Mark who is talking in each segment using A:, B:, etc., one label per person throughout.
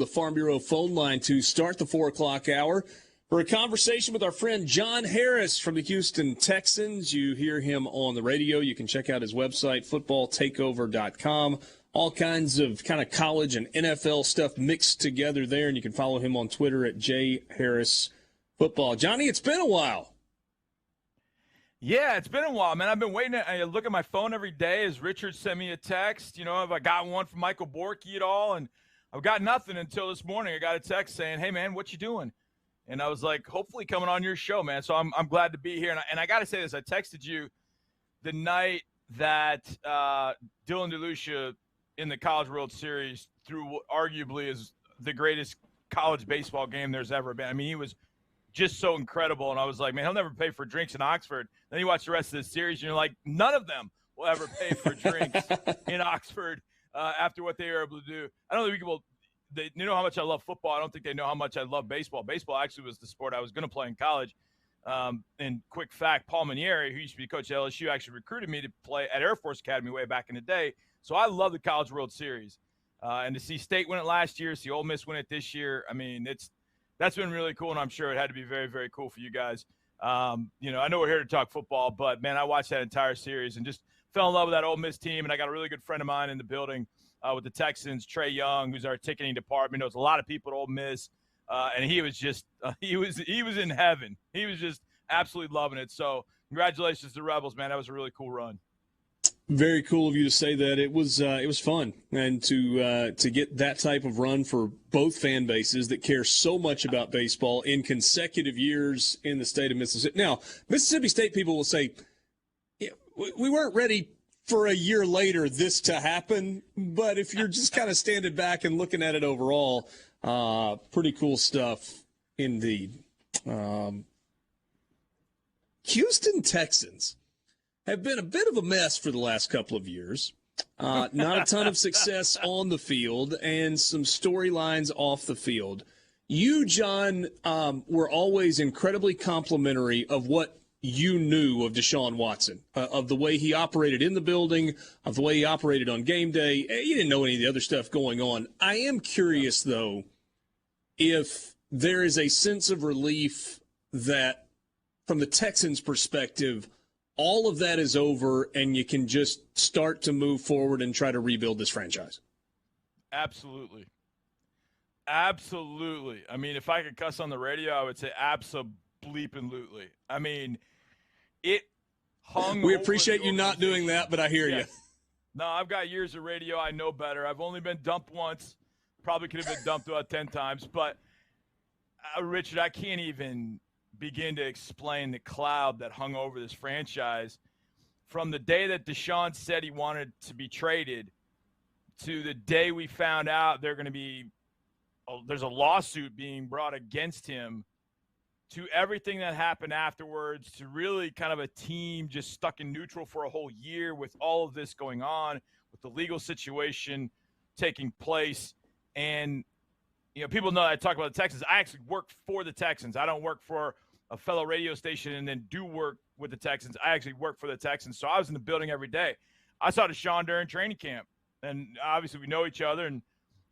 A: the Farm Bureau phone line to start the 4 o'clock hour for a conversation with our friend John Harris from the Houston Texans. You hear him on the radio. You can check out his website, footballtakeover.com. All kinds of kind of college and NFL stuff mixed together there, and you can follow him on Twitter at jharrisfootball. Johnny, it's been a while.
B: Yeah, it's been a while, man. I've been waiting. I look at my phone every day as Richard sent me a text. You know, have I got one from Michael Borky at all? And I've got nothing until this morning. I got a text saying, "Hey, man, what you doing?" And I was like, hopefully coming on your show, man. So I'm glad to be here. And I got to say this. I texted you the night that Dylan DeLucia in the College World Series threw what arguably is the greatest college baseball game there's ever been. I mean, he was just so incredible. And I was like, man, he'll never pay for drinks in Oxford. Then you watch the rest of the series, and you're like, none of them will ever pay for drinks in Oxford after what they were able to do. I don't think they know how much I love football. I don't think they know how much I love baseball. Baseball actually was the sport I was going to play in college. And quick fact, Paul Manieri, who used to be coach at LSU, actually recruited me to play at Air Force Academy way back in the day. So I love the College World Series. And to see State win it last year, see Ole Miss win it this year, I mean, that's been really cool, and I'm sure it had to be very, very cool for you guys. You know, I know we're here to talk football, but, man, I watched that entire series and just fell in love with that Ole Miss team, and I got a really good friend of mine in the building with the Texans, Trey Young, who's our ticketing department. Knows a lot of people at Ole Miss, and he was just he was in heaven. He was just absolutely loving it. So congratulations to the Rebels, man. That was a really cool run.
A: Very cool of you to say that. It was fun, and to get that type of run for both fan bases that care so much about baseball in consecutive years in the state of Mississippi. Now, Mississippi State people will say, yeah, we weren't ready for a year later this to happen, but if you're just kind of standing back and looking at it overall, pretty cool stuff indeed. Houston Texans have been a bit of a mess for the last couple of years. Not a ton of success on the field and some storylines off the field. You, John, were always incredibly complimentary of what you knew of Deshaun Watson, of the way he operated in the building, of the way he operated on game day. You didn't know any of the other stuff going on. I am curious, though, if there is a sense of relief that, from the Texans' perspective, all of that is over and you can just start to move forward and try to rebuild this franchise.
B: Absolutely. Absolutely. I mean, if I could cuss on the radio, I would say abso-bleeping-lutely. I mean, it hung.
A: We appreciate you not doing that, but I hear you.
B: No, I've got years of radio. I know better. I've only been dumped once. Probably could have been dumped about 10 times. But, Richard, I can't even begin to explain the cloud that hung over this franchise from the day that Deshaun said he wanted to be traded to the day we found out there's a lawsuit being brought against him, to everything that happened afterwards, to really kind of a team just stuck in neutral for a whole year with all of this going on, with the legal situation taking place. And, you know, people know that I talk about the Texans. I actually work for the Texans. I don't work for a fellow radio station and then do work with the Texans. I actually work for the Texans. So I was in the building every day. I saw Deshaun during training camp. And obviously we know each other, and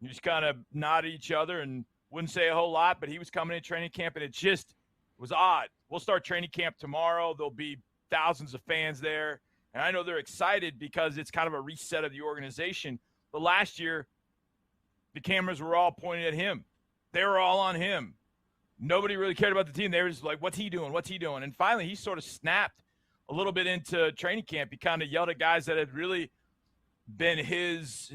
B: you just kind of nod at each other and wouldn't say a whole lot, but he was coming in training camp, and it just was odd. We'll start training camp tomorrow. There'll be thousands of fans there. And I know they're excited because it's kind of a reset of the organization. But last year, the cameras were all pointed at him. They were all on him. Nobody really cared about the team. They were just like, what's he doing? What's he doing? And finally, he sort of snapped a little bit into training camp. He kind of yelled at guys that had really been his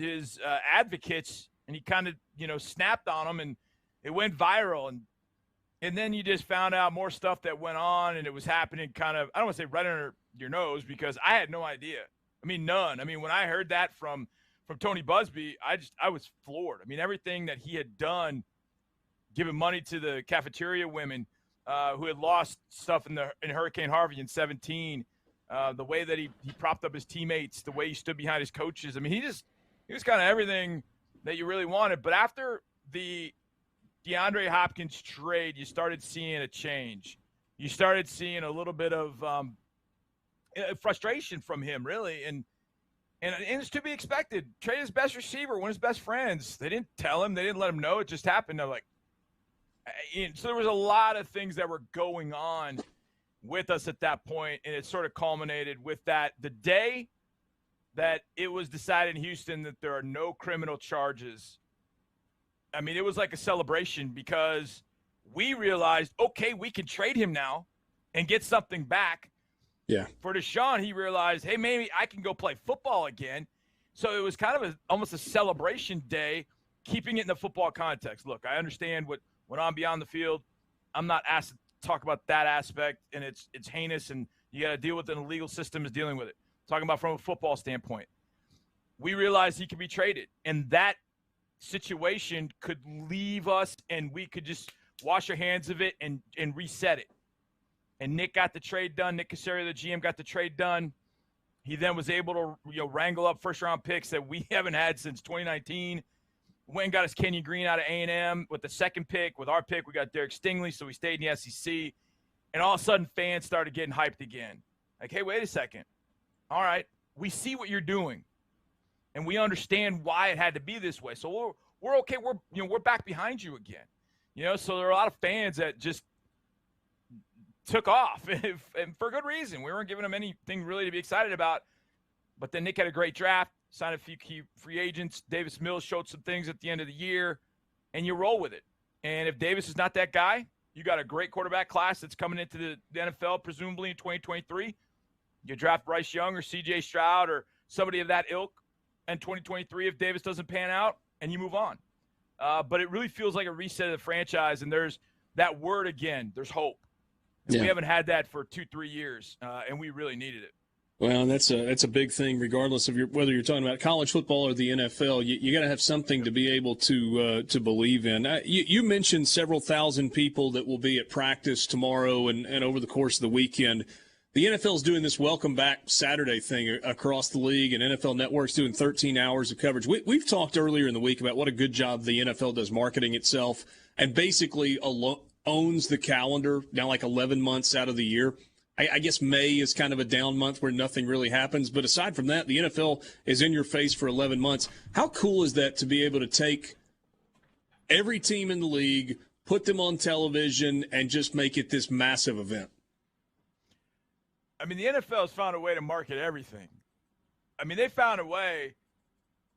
B: advocates, and he kind of, you know, snapped on them, and it went viral. And then you just found out more stuff that went on, and it was happening kind of, I don't want to say right under your nose, because I had no idea. I mean, none. I mean, when I heard that from Tony Busby, I was floored. I mean, everything that he had done, giving money to the cafeteria women who had lost stuff in Hurricane Harvey in 2017, the way that he propped up his teammates, the way he stood behind his coaches. I mean, he was kind of everything that you really wanted. But after the DeAndre Hopkins trade, you started seeing a change. You started seeing a little bit of frustration from him, really. And And it's to be expected. Trade his best receiver, one of his best friends. They didn't tell him. They didn't let him know. It just happened. They're like, so there was a lot of things that were going on with us at that point, and it sort of culminated with that. The day that it was decided in Houston that there are no criminal charges, I mean, it was like a celebration because we realized, okay, we can trade him now and get something back.
A: Yeah.
B: For Deshaun, he realized, hey, maybe I can go play football again. So it was kind of almost a celebration day, keeping it in the football context. Look, I understand what went on beyond the field. I'm not asked to talk about that aspect, and it's heinous, and you got to deal with it, and the legal system is dealing with it. Talking about from a football standpoint. We realized he could be traded, and that situation could leave us, and we could just wash our hands of it and reset it. And Nick got the trade done. Nick Caserio, the GM, got the trade done. He then was able to wrangle up first-round picks that we haven't had since 2019. Went and got us Kenyon Green out of A&M with the second pick. With our pick, we got Derek Stingley, so we stayed in the SEC. And all of a sudden, fans started getting hyped again. Like, hey, wait a second. All right, we see what you're doing, and we understand why it had to be this way. So we're okay. We're back behind you again. So there are a lot of fans that just took off, and for good reason. We weren't giving them anything really to be excited about. But then Nick had a great draft, signed a few key free agents. Davis Mills showed some things at the end of the year, and you roll with it. And if Davis is not that guy, you got a great quarterback class that's coming into the NFL presumably in 2023. You draft Bryce Young or C.J. Stroud or somebody of that ilk in 2023 if Davis doesn't pan out, and you move on. But it really feels like a reset of the franchise, and there's that word again. There's hope. And we haven't had that for 2-3 years, and we really needed it.
A: Well, that's a big thing, regardless of whether you're talking about college football or the NFL. You got to have something to be able to believe in. You mentioned several thousand people that will be at practice tomorrow and over the course of the weekend. The NFL is doing this Welcome Back Saturday thing across the league, and NFL Network's doing 13 hours of coverage. We've talked earlier in the week about what a good job the NFL does marketing itself and basically owns the calendar now like 11 months out of the year. I guess May is kind of a down month where nothing really happens. But aside from that, the NFL is in your face for 11 months. How cool is that to be able to take every team in the league, put them on television, and just make it this massive event?
B: I mean, the NFL has found a way to market everything. I mean, they found a way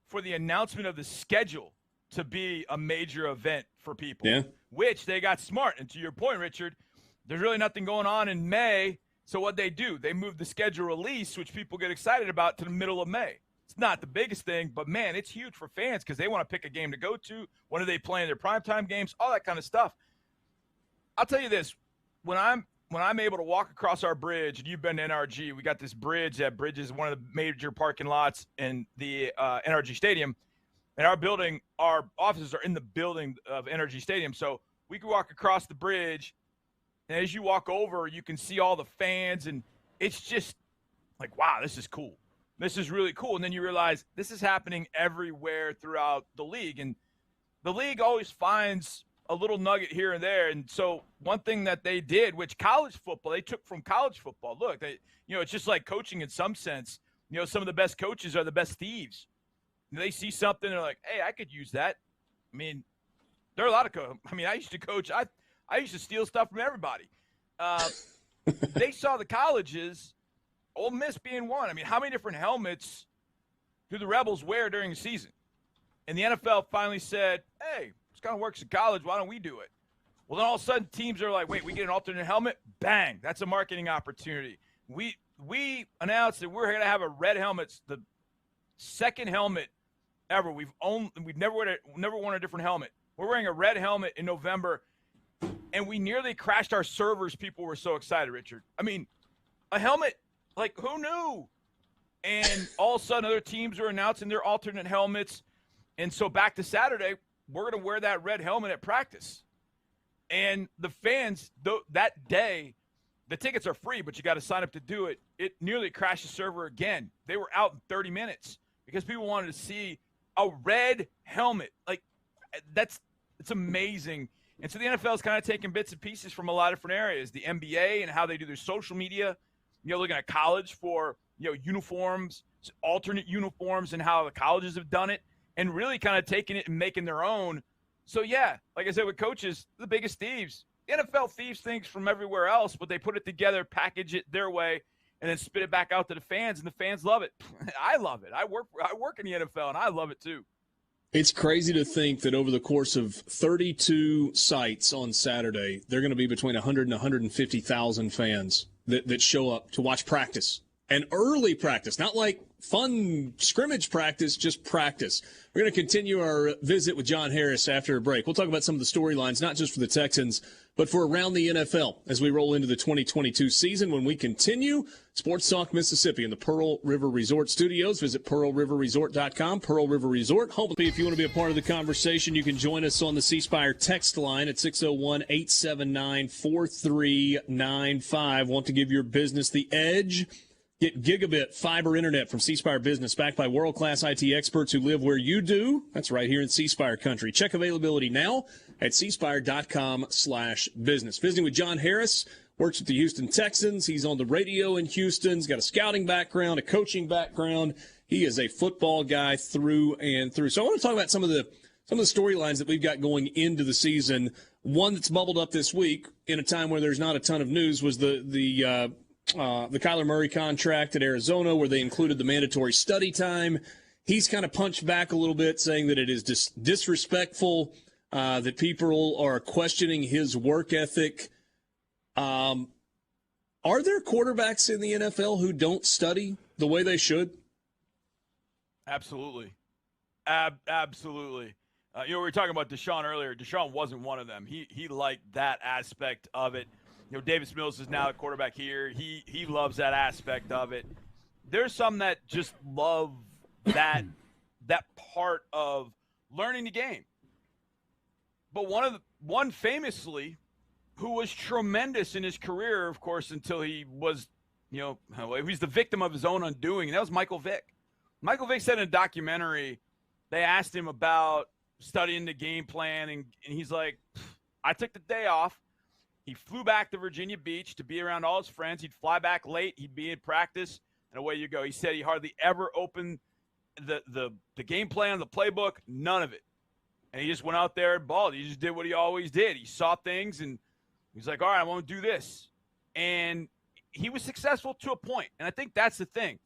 B: for the announcement of the schedule to be a major event for people, which they got smart. And to your point, Richard, there's really nothing going on in May. So what they do, they move the schedule release, which people get excited about, to the middle of May. It's not the biggest thing, but, man, it's huge for fans because they want to pick a game to go to. When are they playing their primetime games? All that kind of stuff. I'll tell you this. When I'm able to walk across our bridge, and you've been to NRG, we got this bridge. That bridge is one of the major parking lots in the NRG Stadium. And our building, our offices are in the building of NRG Stadium. So we can walk across the bridge, and as you walk over, you can see all the fans, and it's just like, wow, this is cool. This is really cool. And then you realize this is happening everywhere throughout the league. And the league always finds a little nugget here and there. And so one thing that they did, which college football, they took from college football. Look, it's just like coaching in some sense. Some of the best coaches are the best thieves. They see something, they're like, hey, I could use that. I mean, there are a lot of I used to coach. I used to steal stuff from everybody. They saw the colleges, Ole Miss being one. I mean, how many different helmets do the Rebels wear during the season? And the NFL finally said, hey, this kind of works in college. Why don't we do it? Well, then all of a sudden teams are like, wait, we get an alternate helmet? Bang. That's a marketing opportunity. We announced that we're going to have a red helmet. It's the second helmet ever. We've never worn a different helmet. We're wearing a red helmet in November. And we nearly crashed our servers. People were so excited, Richard. I mean, a helmet, like, who knew? And all of a sudden, other teams are announcing their alternate helmets. And so back to Saturday, we're going to wear that red helmet at practice. And the fans, that day, the tickets are free, but you got to sign up to do it. It nearly crashed the server again. They were out in 30 minutes because people wanted to see a red helmet. Like, it's amazing. And so the NFL is kind of taking bits and pieces from a lot of different areas. The NBA and how they do their social media, looking at college for, uniforms, alternate uniforms and how the colleges have done it, and really kind of taking it and making their own. So, yeah, like I said with coaches, the biggest thieves. The NFL thieves things from everywhere else, but they put it together, package it their way, and then spit it back out to the fans, and the fans love it. I love it. I work in the NFL, and I love it too.
A: It's crazy to think that over the course of 32 sites on Saturday, there are going to be between 100 and 150,000 fans that show up to watch practice. And early practice, not like fun scrimmage practice, just practice. We're going to continue our visit with John Harris after a break. We'll talk about some of the storylines, not just for the Texans, but for around the NFL as we roll into the 2022 season. When we continue, Sports Talk Mississippi in the Pearl River Resort Studios. Visit pearlriverresort.com. Pearl River Resort. Hopefully, if you want to be a part of the conversation, you can join us on the C Spire text line at 601-879-4395. Want to give your business the edge? Get gigabit fiber internet from C Spire Business, backed by world-class IT experts who live where you do. That's right here in C Spire country. Check availability now at cspire.com/business. Visiting with John Harris, works with the Houston Texans. He's on the radio in Houston. He's got a scouting background, a coaching background. He is a football guy through and through. So I want to talk about some of the storylines that we've got going into the season. One that's bubbled up this week in a time where there's not a ton of news was the Kyler Murray contract at Arizona, where they included the mandatory study time. He's kind of punched back a little bit, saying that it is disrespectful, that people are questioning his work ethic. Are there quarterbacks in the NFL who don't study the way they should?
B: Absolutely. Absolutely. We were talking about Deshaun earlier. Deshaun wasn't one of them. He liked that aspect of it. Davis Mills is now a quarterback here. He loves that aspect of it. There's some that just love that part of learning the game. But one famously, who was tremendous in his career, of course, until he was, he's the victim of his own undoing, and that was Michael Vick. Michael Vick said in a documentary, they asked him about studying the game plan, and he's like, I took the day off. He flew back to Virginia Beach to be around all his friends. He'd fly back late. He'd be in practice, and away you go. He said he hardly ever opened the game plan, the playbook, none of it. And he just went out there and balled. He just did what he always did. He saw things, and he's like, all right, I want to do this. And he was successful to a point. And I think that's the thing.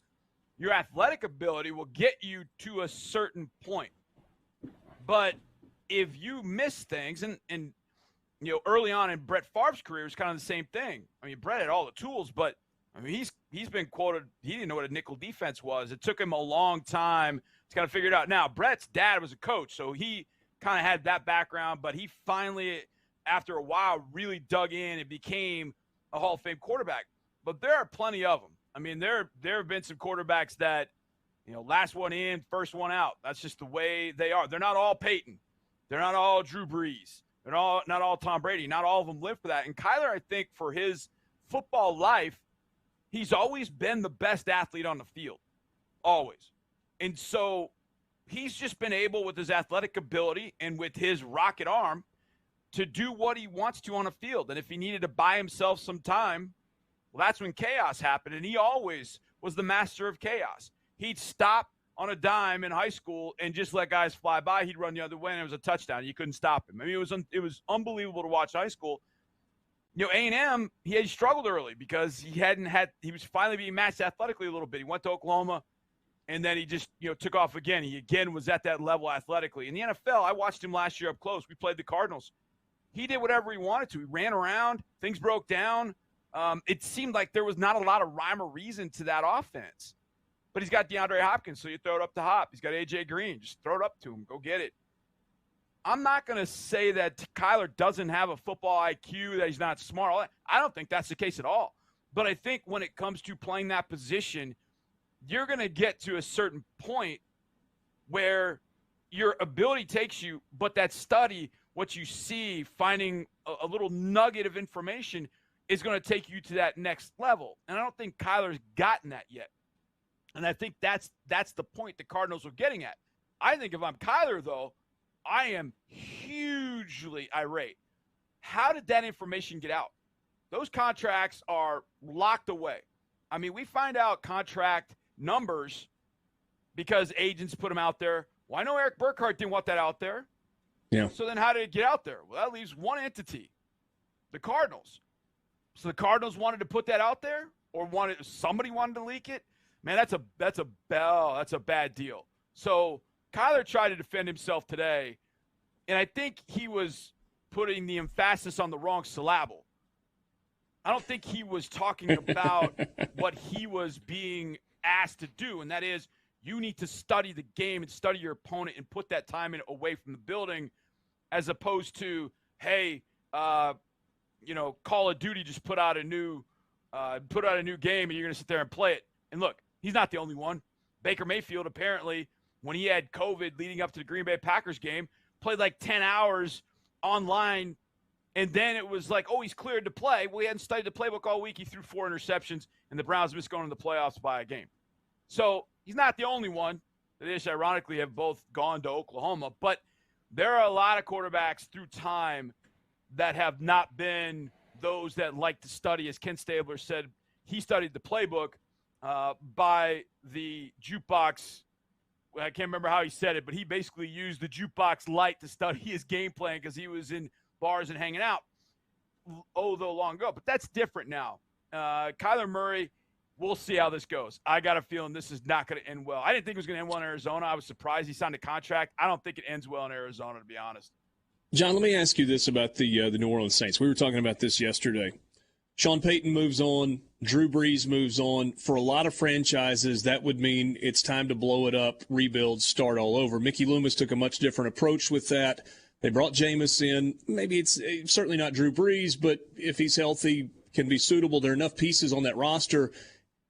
B: Your athletic ability will get you to a certain point. But if you miss things, and early on in Brett Favre's career, it was kind of the same thing. I mean, Brett had all the tools, but he's been quoted, he didn't know what a nickel defense was. It took him a long time to kind of figure it out. Now, Brett's dad was a coach, so he kind of had that background, but he finally, after a while, really dug in and became a Hall of Fame quarterback. But there are plenty of them. I mean, there have been some quarterbacks that, last one in, first one out. That's just the way they are. They're not all Peyton. They're not all Drew Brees. They're not all Tom Brady. Not all of them live for that. And Kyler, I think, for his football life, he's always been the best athlete on the field. Always. And so he's just been able, with his athletic ability and with his rocket arm, to do what he wants to on a field. And if he needed to buy himself some time, well, that's when chaos happened. And he always was the master of chaos. He'd stop on a dime in high school and just let guys fly by. He'd run the other way, and it was a touchdown. You couldn't stop him. I mean, it was unbelievable to watch high school. A&M, he had struggled early because he was finally being matched athletically a little bit. He went to Oklahoma, and then he just, took off again. He again was at that level athletically. In the NFL, I watched him last year up close. We played the Cardinals. He did whatever he wanted to. He ran around. Things broke down. It seemed like there was not a lot of rhyme or reason to that offense. But he's got DeAndre Hopkins, so you throw it up to Hop. He's got A.J. Green. Just throw it up to him. Go get it. I'm not going to say that Kyler doesn't have a football IQ, that he's not smart. I don't think that's the case at all. But I think when it comes to playing that position, you're going to get to a certain point where your ability takes you, but that study, what you see, finding a little nugget of information is going to take you to that next level. And I don't think Kyler's gotten that yet. And I think that's the point the Cardinals are getting at. I think if I'm Kyler, though, I am hugely irate. How did that information get out? Those contracts are locked away. I mean, we find out contract numbers because agents put him out there. Well, I know Eric Burkhart didn't want that out there.
A: Yeah.
B: So then how did it get out there? Well, that leaves one entity, the Cardinals. So the Cardinals wanted to put that out there, or somebody wanted to leak it? Man, that's a bad deal. So Kyler tried to defend himself today, and I think he was putting the emphasis on the wrong syllable. I don't think he was talking about what he was being asked to do, and that is you need to study the game and study your opponent and put that time in away from the building, as opposed to, hey, Call of Duty just put out a new game and you're going to sit there and play it. And look, he's not the only one. Baker Mayfield, apparently, when he had COVID leading up to the Green Bay Packers game, played like 10 hours online, and then it was like, oh, he's cleared to play. Well, he hadn't studied the playbook all week. He threw 4 interceptions, and the Browns missed going to the playoffs by a game. So he's not the only one. They just ironically have both gone to Oklahoma. But there are a lot of quarterbacks through time that have not been those that like to study. As Ken Stabler said, he studied the playbook by the jukebox. I can't remember how he said it, but he basically used the jukebox light to study his game plan because he was in bars and hanging out though long ago. But that's different now. Kyler Murray, we'll see how this goes. I got a feeling this is not going to end well. I didn't think it was going to end well in Arizona. I was surprised he signed a contract. I don't think it ends well in Arizona, to be honest.
A: John, let me ask you this about the New Orleans Saints. We were talking about this yesterday. Sean Payton moves on. Drew Brees moves on. For a lot of franchises, that would mean it's time to blow it up, rebuild, start all over. Mickey Loomis took a much different approach with that. They brought Jameis in. Maybe it's certainly not Drew Brees, but if he's healthy, can be suitable. There are enough pieces on that roster.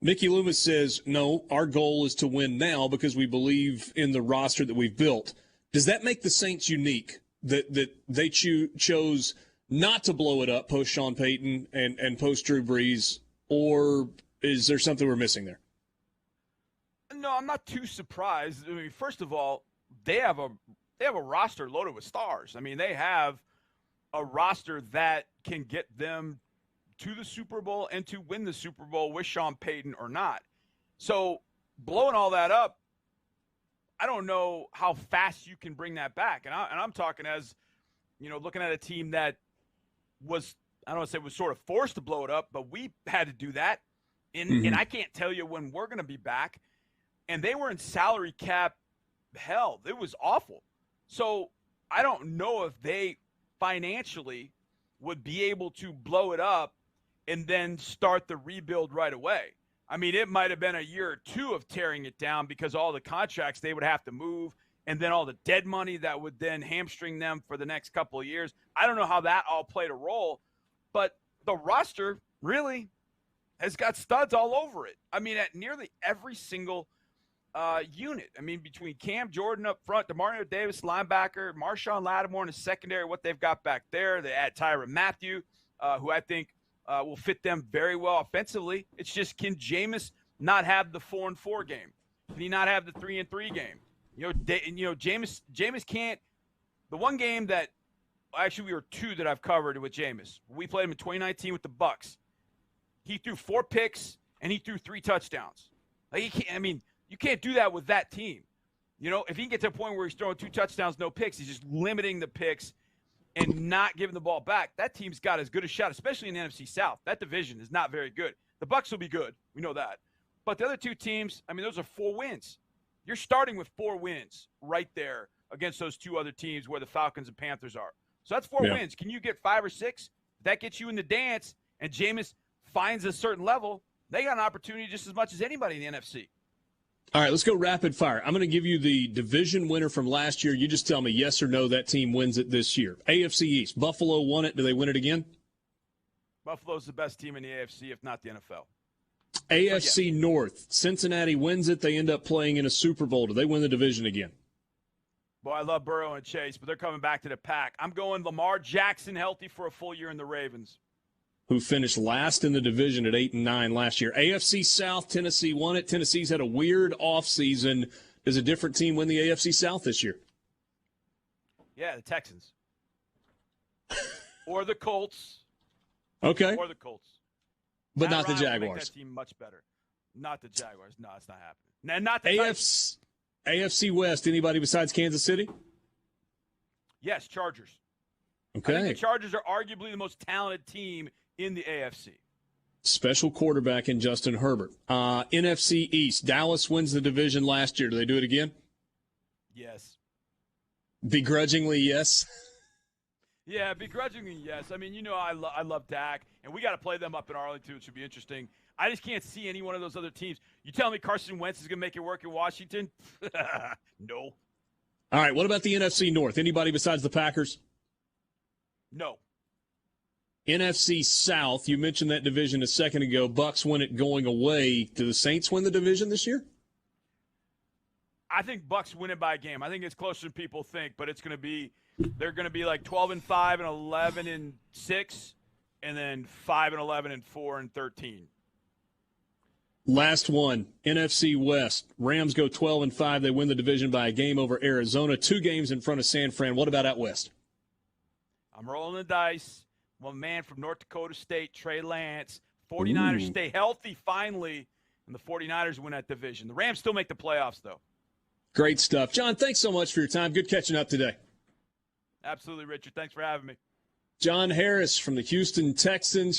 A: Mickey Loomis says, no, our goal is to win now because we believe in the roster that we've built. Does that make the Saints unique, that they chose not to blow it up post Sean Payton and post Drew Brees, or is there something we're missing there?
B: No, I'm not too surprised. I mean, first of all, they have a roster loaded with stars. I mean, they have a roster that can get them to the Super Bowl and to win the Super Bowl with Sean Payton or not. So blowing all that up, I don't know how fast you can bring that back. And I'm talking as, looking at a team that was, I don't want to say was sort of forced to blow it up, but we had to do that. And I can't tell you when we're going to be back. And they were in salary cap hell. It was awful. So I don't know if they financially would be able to blow it up and then start the rebuild right away. I mean, it might have been a year or two of tearing it down because all the contracts they would have to move and then all the dead money that would then hamstring them for the next couple of years. I don't know how that all played a role, but the roster really has got studs all over it. I mean, at nearly every single unit. I mean, between Cam Jordan up front, DeMario Davis, linebacker, Marshawn Lattimore in the secondary, what they've got back there. They add Tyrann Mathieu, who I think will fit them very well offensively. It's just, can Jameis not have the 4-4 game? Can he not have the 3-3 game? Jameis can't. The one game that actually we were two that I've covered with Jameis. We played him in 2019 with the Bucs. He threw 4 picks and he threw 3 touchdowns. Like you can't do that with that team. If he can get to a point where he's throwing 2 touchdowns, no picks, he's just limiting the picks and not giving the ball back. That team's got as good a shot, especially in the NFC South. That division is not very good. The Bucs will be good. We know that. But the other 2 teams, those are 4 wins. You're starting with 4 wins right there against those 2 other teams where the Falcons and Panthers are. So that's 4 wins. Can you get 5 or 6? That gets you in the dance, and Jameis finds a certain level. They got an opportunity just as much as anybody in the NFC.
A: All right, let's go rapid fire. I'm going to give you the division winner from last year. You just tell me yes or no that team wins it this year. AFC East, Buffalo won it. Do they win it again?
B: Buffalo's the best team in the AFC, if not the NFL.
A: AFC North, Cincinnati wins it. They end up playing in a Super Bowl. Do they win the division again?
B: Boy, I love Burrow and Chase, but they're coming back to the pack. I'm going Lamar Jackson healthy for a full year in the Ravens,
A: who finished last in the division at 8-9 last year. AFC South, Tennessee won it. Tennessee's had a weird offseason. Does a different team win the AFC South this year?
B: Yeah, the Texans. Or the Colts.
A: Okay.
B: Or the Colts.
A: But
B: Matt
A: not the
B: Ryan will
A: Jaguars.
B: make that team much better. Not the Jaguars. No, it's not happening. And not the Titans.
A: AFC West, anybody besides Kansas City?
B: Yes, Chargers.
A: Okay.
B: I think the Chargers are arguably the most talented team in the AFC.
A: Special quarterback in Justin Herbert. NFC East, Dallas wins the division last year. Do they do it again?
B: Yes.
A: Begrudgingly, yes.
B: Yeah, begrudgingly, yes. I mean, I love Dak, and we got to play them up in Arlington, which should be interesting. I just can't see any one of those other teams. You tell me Carson Wentz is going to make it work in Washington? No.
A: All right, what about the NFC North? Anybody besides the Packers?
B: No.
A: NFC South, you mentioned that division a second ago. Bucks win it going away. Do the Saints win the division this year?
B: I think Bucks win it by a game. I think it's closer than people think, but they're going to be like 12-5 and 11-6, and then 5-11 and 4-13.
A: Last one, NFC West. Rams go 12-5. They win the division by a game over Arizona. 2 games in front of San Fran. What about out west?
B: I'm rolling the dice. One man from North Dakota State, Trey Lance. 49ers stay healthy finally, and the 49ers win that division. The Rams still make the playoffs, though.
A: Great stuff. John, thanks so much for your time. Good catching up today.
B: Absolutely, Richard. Thanks for having me.
A: John Harris from the Houston Texans.